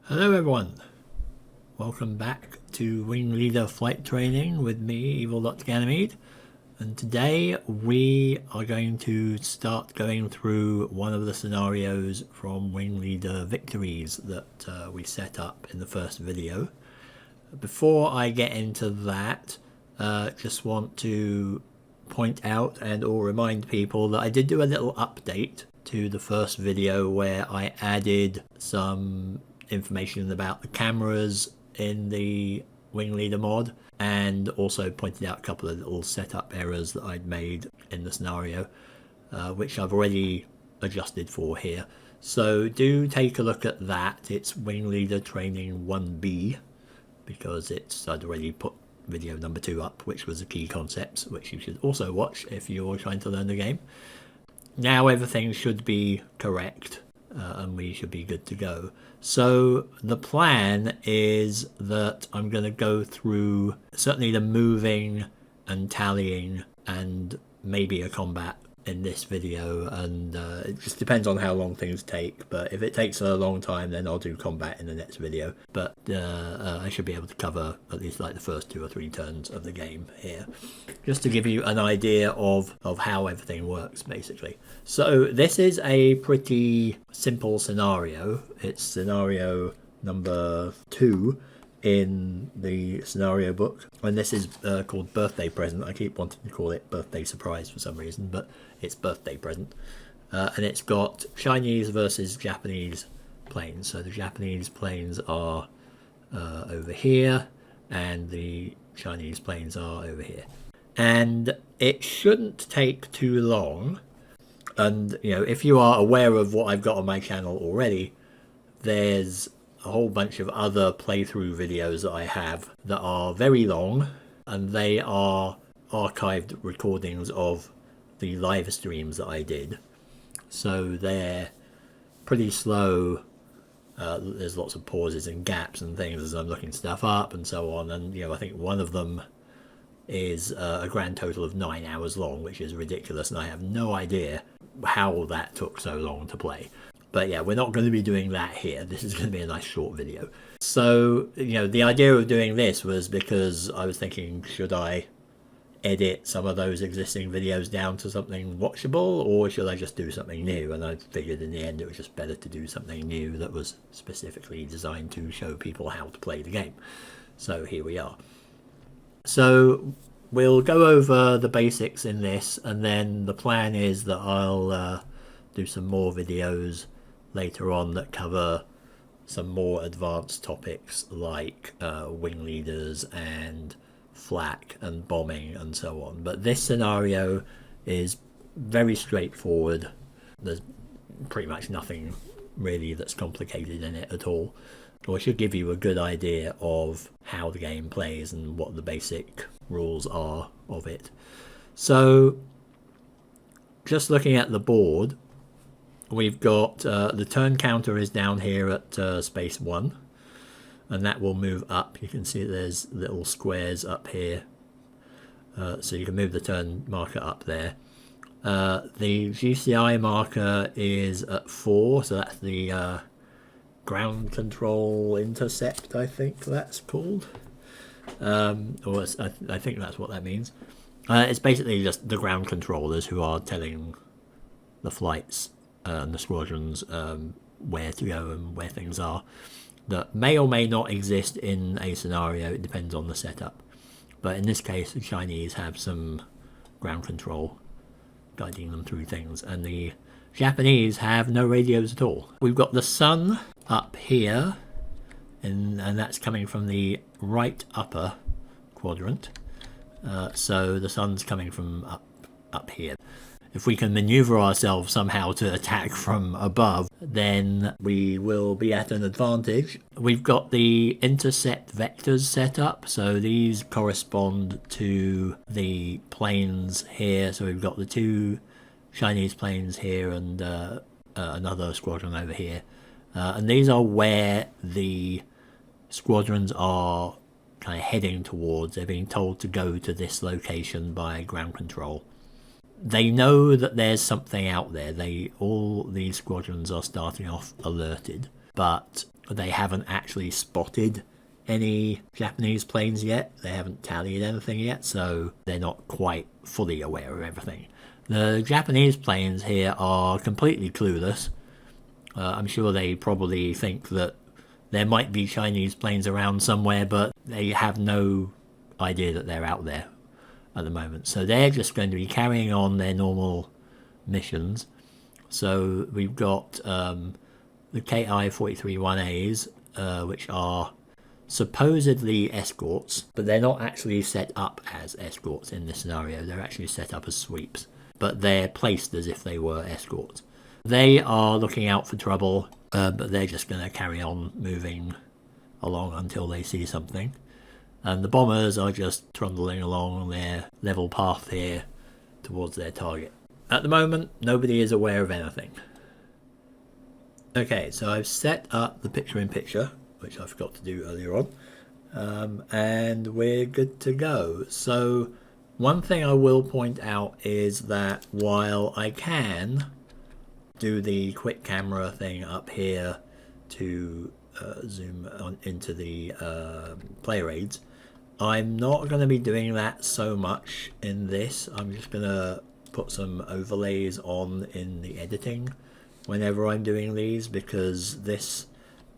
Hello everyone, welcome back to Wing Leader Flight Training with me, Evil.Ganymede, and today we are going to start going through one of the scenarios from Wing Leader Victories that we set up in the first video. Before I get into that, just want to point out and or remind people that I did do a little update to the first video where I added some information about the cameras in the Wing Leader mod and also pointed out a couple of little setup errors that I'd made in the scenario, which I've already adjusted for here. So do take a look at that. It's Wing Leader Training 1B because I'd already put video number 2 up, which was the key concepts, which you should also watch if you're trying to learn the game. Now everything should be correct and we should be good to go. So the plan is that I'm going to go through certainly the moving and tallying and maybe a combat in this video, and it just depends on how long things take, but if it takes a long time then I'll do combat in the next video, but I should be able to cover at least like the first 2 or 3 turns of the game here, just to give you an idea of how everything works basically. So this is a pretty simple scenario. It's scenario number 2 in the scenario book, and this is called Birthday Present. I keep wanting to call it Birthday Surprise for some reason, but it's Birthday Present. And it's got Chinese versus Japanese planes. So the Japanese planes are over here and the Chinese planes are over here, and it shouldn't take too long. And you know, if you are aware of what I've got on my channel already, there's a whole bunch of other playthrough videos that I have that are very long, and they are archived recordings of the live streams that I did. So they're pretty slow. There's lots of pauses and gaps and things as I'm looking stuff up and so on. And you know, I think one of them is a grand total of 9 hours long, which is ridiculous, and I have no idea how that took so long to play. But yeah, we're not going to be doing that here. This is going to be a nice short video. So, you know, the idea of doing this was because I was thinking, should I edit some of those existing videos down to something watchable, or should I just do something new? And I figured in the end it was just better to do something new that was specifically designed to show people how to play the game. So here we are. So we'll go over the basics in this, and then the plan is that I'll do some more videos later on that cover some more advanced topics like wing leaders and flak and bombing and so on. But this scenario is very straightforward. There's pretty much nothing really that's complicated in it at all. Or it should give you a good idea of how the game plays and what the basic rules are of it. So just looking at the board, we've got the turn counter is down here at space 1, and that will move up. You can see there's little squares up here, so you can move the turn marker up there. The GCI marker is at 4, so that's the ground control intercept, I think that's called, or I think that's what that means. It's basically just the ground controllers who are telling the flights and the squadrons where to go and where things are, that may or may not exist in a scenario. It depends on the setup, but in this case the Chinese have some ground control guiding them through things, and the Japanese have no radios at all. We've got the sun up here, and that's coming from the right upper quadrant, so the sun's coming from up here. If we can maneuver ourselves somehow to attack from above, then we will be at an advantage. We've got the intercept vectors set up, so these correspond to the planes here. So we've got the 2 Chinese planes here and another squadron over here. And these are where the squadrons are kind of heading towards. They're being told to go to this location by ground control. They know that there's something out there. All these squadrons are starting off alerted, but They haven't actually spotted any Japanese planes yet. They haven't tallied anything yet, so they're not quite fully aware of everything. The Japanese planes here are completely clueless. I'm sure they probably think that there might be Chinese planes around somewhere, but they have no idea that they're out there at the moment. So they're just going to be carrying on their normal missions. So we've got the KI-43-1As, which are supposedly escorts, but they're not actually set up as escorts in this scenario. They're actually set up as sweeps, but they're placed as if they were escorts. They are looking out for trouble, but they're just going to carry on moving along until they see something. And the bombers are just trundling along their level path here towards their target. At the moment, nobody is aware of anything. Okay, so I've set up the picture-in-picture, which I forgot to do earlier on, and we're good to go. So one thing I will point out is that while I can do the quick camera thing up here to zoom on into the player aids, I'm not going to be doing that so much in this. I'm just going to put some overlays on in the editing whenever I'm doing these, because this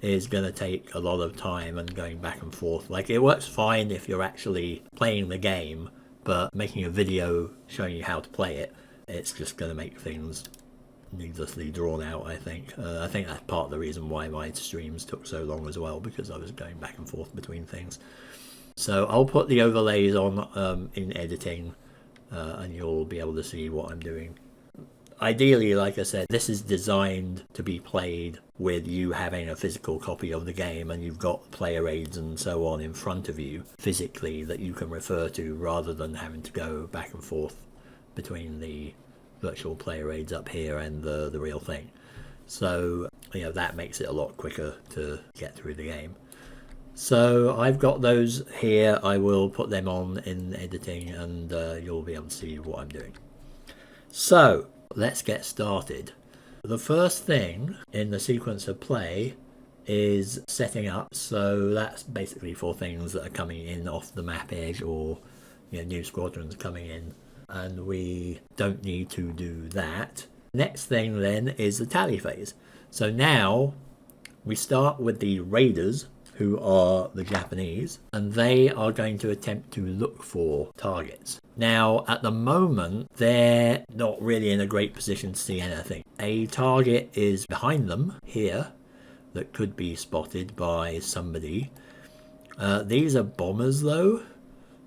is going to take a lot of time and going back and forth. Like, it works fine if you're actually playing the game, but making a video showing you how to play it, it's just going to make things needlessly drawn out, I think. I think that's part of the reason why my streams took so long as well, because I was going back and forth between things. So I'll put the overlays on in editing, and you'll be able to see what I'm doing. Ideally, like I said, this is designed to be played with you having a physical copy of the game, and you've got player aids and so on in front of you physically that you can refer to, rather than having to go back and forth between the virtual player aids up here and the real thing. So, you know, that makes it a lot quicker to get through the game. So I've got those here. I will put them on in editing, and you'll be able to see what I'm doing. So let's get started. The first thing in the sequence of play is setting up. So that's basically for things that are coming in off the map edge, or, you know, new squadrons coming in, and we don't need to do that. Next thing then is the tally phase. So now we start with the raiders, who are the Japanese, and they are going to attempt to look for targets. Now, at the moment, they're not really in a great position to see anything. A target is behind them here that could be spotted by somebody. These are bombers, though.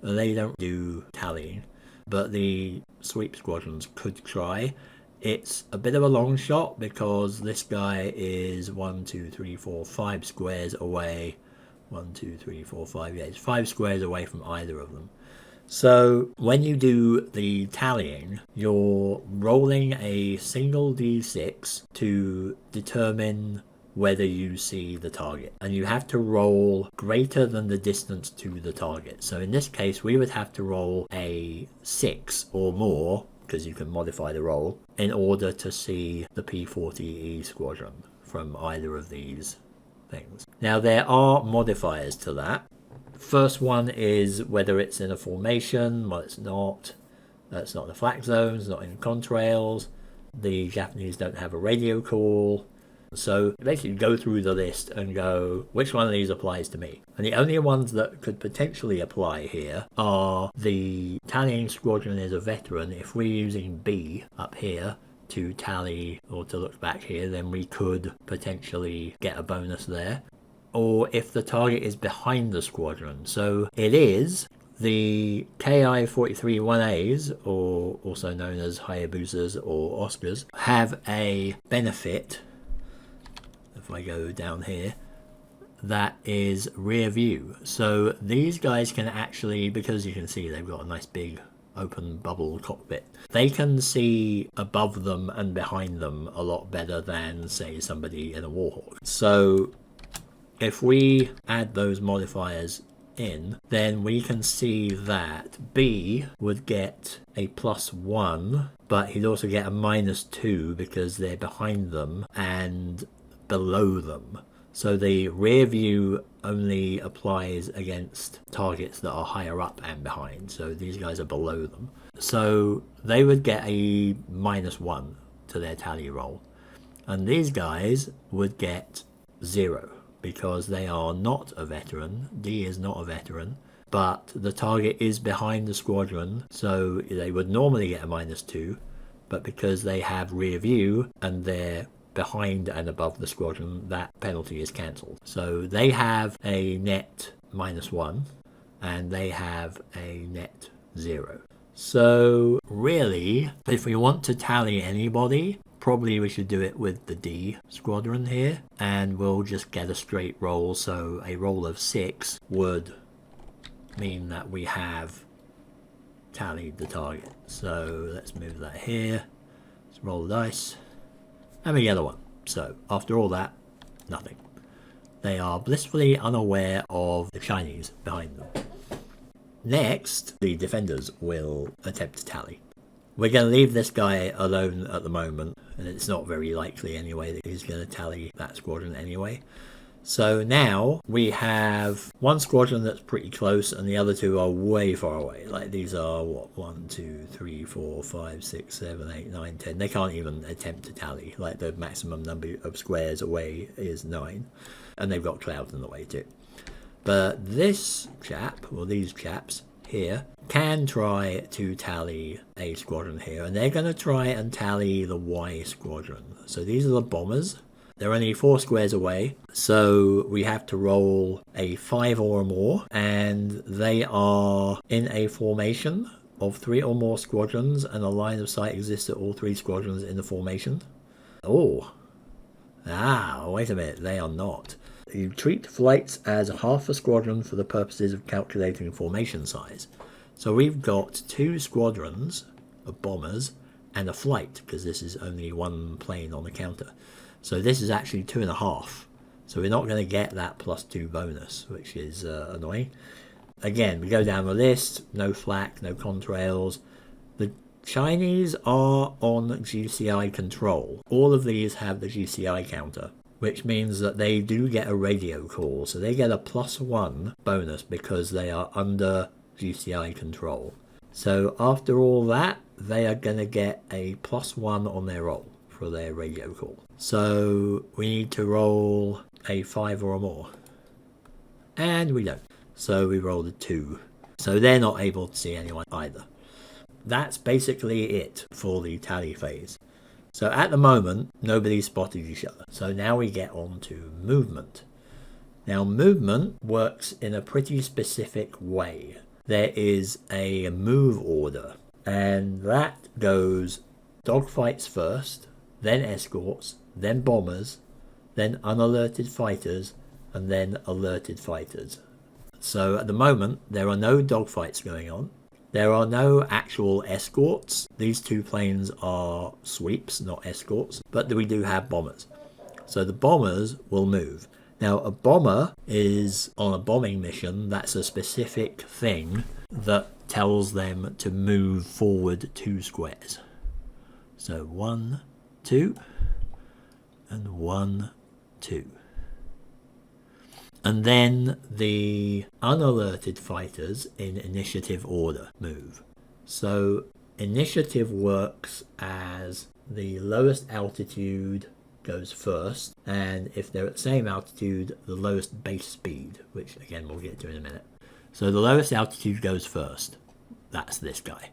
They don't do tallying, but the sweep squadrons could try. It's a bit of a long shot because this guy is 1, 2, 3, 4, 5 squares away. 1, 2, 3, 4, 5, yeah, it's 5 squares away from either of them. So when you do the tallying, you're rolling a single d6 to determine whether you see the target, and you have to roll greater than the distance to the target. So in this case, we would have to roll a 6 or more, because you can modify the roll, in order to see the P-40E squadron from either of these things. Now, there are modifiers to that. First one is whether it's in a formation. Well, it's not. It's not in the flak zones, not in contrails. The Japanese don't have a radio call. So basically go through the list and go, which one of these applies to me? And the only ones that could potentially apply here are the tallying squadron is a veteran. If we're using B up here to tally or to look back here, then we could potentially get a bonus there. Or if the target is behind the squadron. So it is the KI-43-1As, or also known as Hayabusas or Oscars, have a benefit. If I go down here, that is rear view. So these guys can actually, because you can see they've got a nice big open bubble cockpit, they can see above them and behind them a lot better than, say, somebody in a Warhawk. So if we add those modifiers in, then we can see that B would get a +1, but he'd also get a -2 because they're behind them and below them. So the rear view only applies against targets that are higher up and behind. So these guys are below them. So they would get a -1 to their tally roll. And these guys would get 0 because they are not a veteran. D is not a veteran. But the target is behind the squadron. So they would normally get a -2. But because they have rear view and they're behind and above the squadron, that penalty is cancelled. So they have a net -1 and they have a net 0. So really, if we want to tally anybody, probably we should do it with the D squadron here, and we'll just get a straight roll. So a roll of 6 would mean that we have tallied the target. So let's move that here. Let's roll the dice. And we get a 1. So after all that, nothing. They are blissfully unaware of the Chinese behind them. Next, the defenders will attempt to tally. We're going to leave this guy alone at the moment, and it's not very likely anyway that he's going to tally that squadron anyway. So now we have one squadron that's pretty close and the other two are way far away. Like these are what, 1, 2, 3, 4, 5, 6, 7, 8, 9, 10. They can't even attempt to tally. Like the maximum number of squares away is 9. And they've got clouds in the way too. But this chap, or these chaps here, can try to tally a squadron here. And they're going to try and tally the Y squadron. So these are the bombers. They're only 4 squares away, so we have to roll a 5 or more, and they are in a formation of 3 or more squadrons, and a line of sight exists at all 3 squadrons in the formation. Oh, wait a minute, they are not. You treat flights as half a squadron for the purposes of calculating formation size. So we've got 2 squadrons of bombers and a flight, because this is only 1 plane on the counter. So this is actually 2.5. So we're not going to get that +2 bonus, which is annoying. Again, we go down the list. No flak, no contrails. The Chinese are on GCI control. All of these have the GCI counter, which means that they do get a radio call. So they get a +1 bonus because they are under GCI control. So after all that, they are going to get a +1 on their roll for their radio call. So we need to roll a 5 or more. And we don't. So we rolled a 2. So they're not able to see anyone either. That's basically it for the tally phase. So at the moment, nobody's spotted each other. So now we get on to movement. Now movement works in a pretty specific way. There is a move order, and that goes dogfights first, then escorts, then bombers, then unalerted fighters, and then alerted fighters. So at the moment, there are no dogfights going on. There are no actual escorts. These 2 planes are sweeps, not escorts, but we do have bombers. So the bombers will move. Now, a bomber is on a bombing mission. That's a specific thing that tells them to move forward 2 squares. So 1, 2, and 1, 2. And then the unalerted fighters in initiative order move. So initiative works as the lowest altitude goes first, and if they're at the same altitude, the lowest base speed, which again we'll get to in a minute. So the lowest altitude goes first. That's this guy.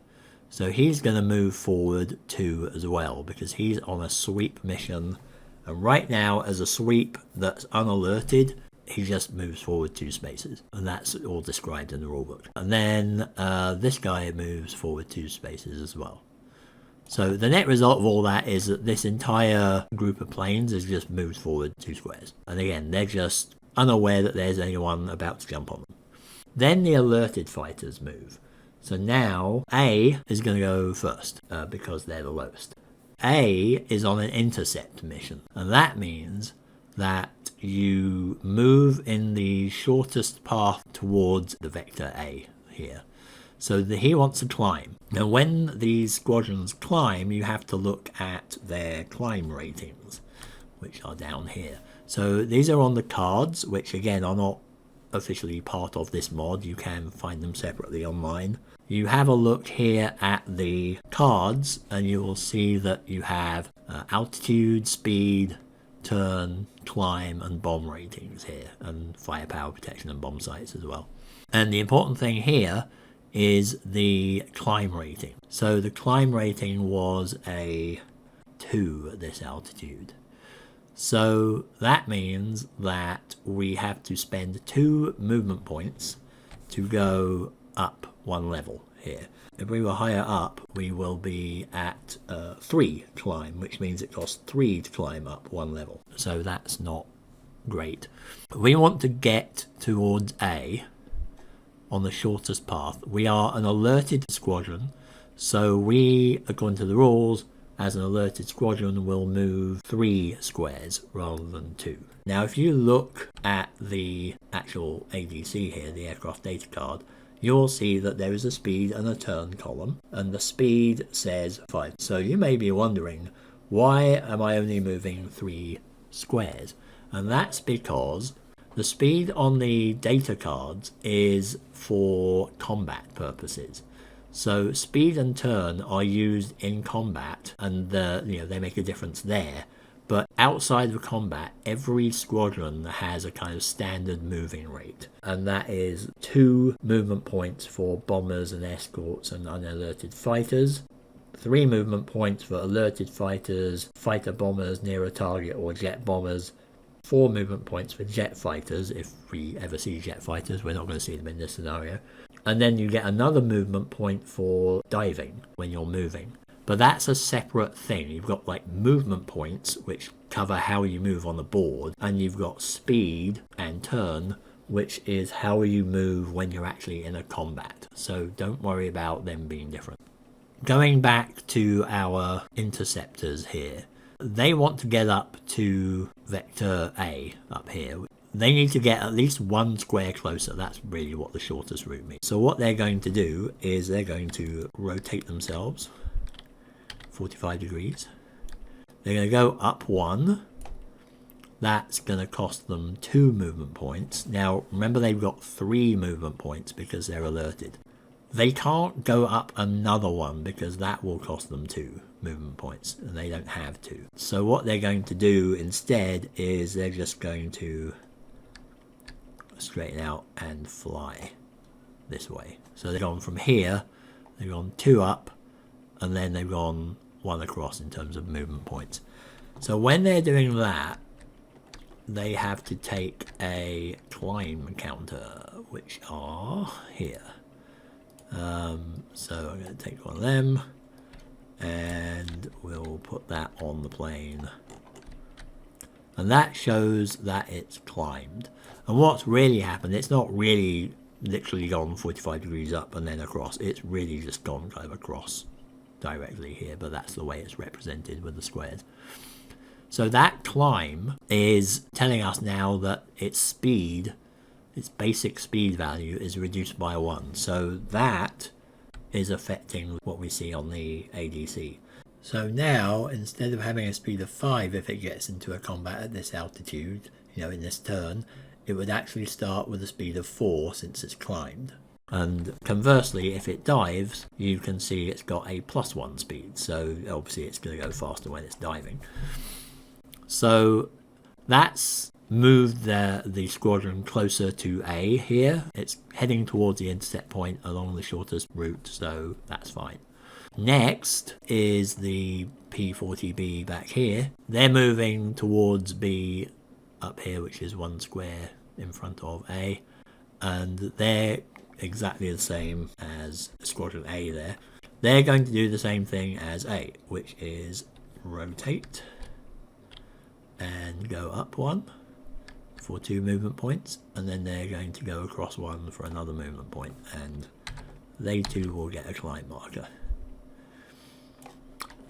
So he's going to move forward 2 as well, because he's on a sweep mission. And right now, as a sweep that's unalerted, he just moves forward 2 spaces. And that's all described in the rulebook. And then this guy moves forward 2 spaces as well. So the net result of all that is that this entire group of planes has just moved forward 2 squares. And again, they're just unaware that there's anyone about to jump on them. Then the alerted fighters move. So now A is going to go first because they're the lowest. A is on an intercept mission, and that means that you move in the shortest path towards the vector A here. So he wants to climb. Now when these squadrons climb, you have to look at their climb ratings, which are down here. So these are on the cards, which again are not officially part of this mod. You can find them separately online. You have a look here at the cards and you will see that you have altitude, speed, turn, climb and bomb ratings here, and firepower, protection and bomb sights as well. And the important thing here is the climb rating. So the climb rating was a 2 at this altitude. So that means that we have to spend 2 movement points to go up 1 level here. If we were higher up, we will be at 3 climb, which means it costs 3 to climb up 1 level. So that's not great. We want to get towards A on the shortest path. We are an alerted squadron, so we, according to the rules, as an alerted squadron, will move 3 squares rather than 2. Now if you look at the actual ADC here, the aircraft data card, you'll see that there is a speed and a turn column, and the speed says 5. So you may be wondering, why am I only moving 3 squares? And that's because the speed on the data cards is for combat purposes. So speed and turn are used in combat, and they make a difference there. But outside of combat, every squadron has a kind of standard moving rate, and that is 2 movement points for bombers and escorts and unalerted fighters, 3 movement points for alerted fighters, fighter bombers near a target or jet bombers, 4 movement points for jet fighters. If we ever see jet fighters, we're not going to see them in this scenario. And then you get another movement point for diving when you're moving. But that's a separate thing. You've got like movement points, which cover how you move on the board, and you've got speed and turn, which is how you move when you're actually in a combat. So don't worry about them being different. Going back to our interceptors here, they want to get up to vector A up here. They need to get at least 1 square closer. That's really what the shortest route means. So what they're going to do is they're going to rotate themselves 45 degrees. They're going to go up 1. That's going to cost them 2 movement points. Now remember, they've got 3 movement points because they're alerted. They can't go up another 1 because that will cost them 2 movement points, and they don't have 2. So what they're going to do instead is they're just going to straighten out and fly this way. So they've gone from here, they've gone 2 up, and then they've gone 1 across in terms of movement points. So when they're doing that, they have to take a climb counter, which are here. So I'm going to take one of them and we'll put that on the plane, and that shows that it's climbed. And what's really happened, it's not really literally gone 45 degrees up and then across, it's really just gone kind of across directly here, but that's the way it's represented with the squares. So that climb is telling us now that its speed, its basic speed value, is reduced by 1. So that is affecting what we see on the ADC. So now, instead of having a speed of 5 if it gets into a combat at this altitude, in this turn, it would actually start with a speed of 4 since it's climbed. And conversely, if it dives, you can see it's got a +1 speed. So obviously it's going to go faster when it's diving. So that's moved the squadron closer to A here. It's heading towards the intercept point along the shortest route, so that's fine. Next is the P40B back here. They're moving towards B up here, which is 1 square in front of A, and they're exactly the same as Squadron A there. They're going to do the same thing as A, which is rotate and go up 1 for 2 movement points, and then they're going to go across 1 for another movement point, and they too will get a climb marker.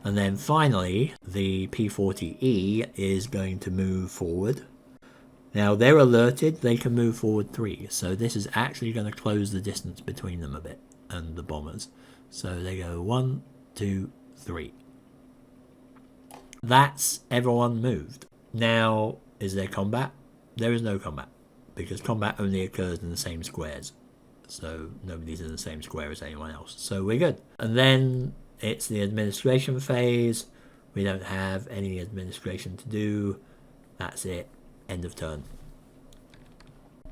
And then finally, the P40E is going to move forward. Now they're alerted, they can move forward 3, so this is actually going to close the distance between them a bit and the bombers. So they go 1, 2, 3. That's everyone moved. Now Is there combat? There is no combat, because combat only occurs in the same squares. So nobody's in the same square as anyone else. So we're good. And then it's the administration phase. We don't have any administration to do. That's it. End of turn.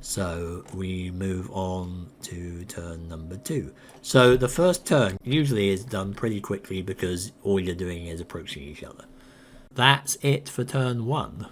So we move on to turn number 2. So the first turn usually is done pretty quickly because all you're doing is approaching each other. That's it for turn 1.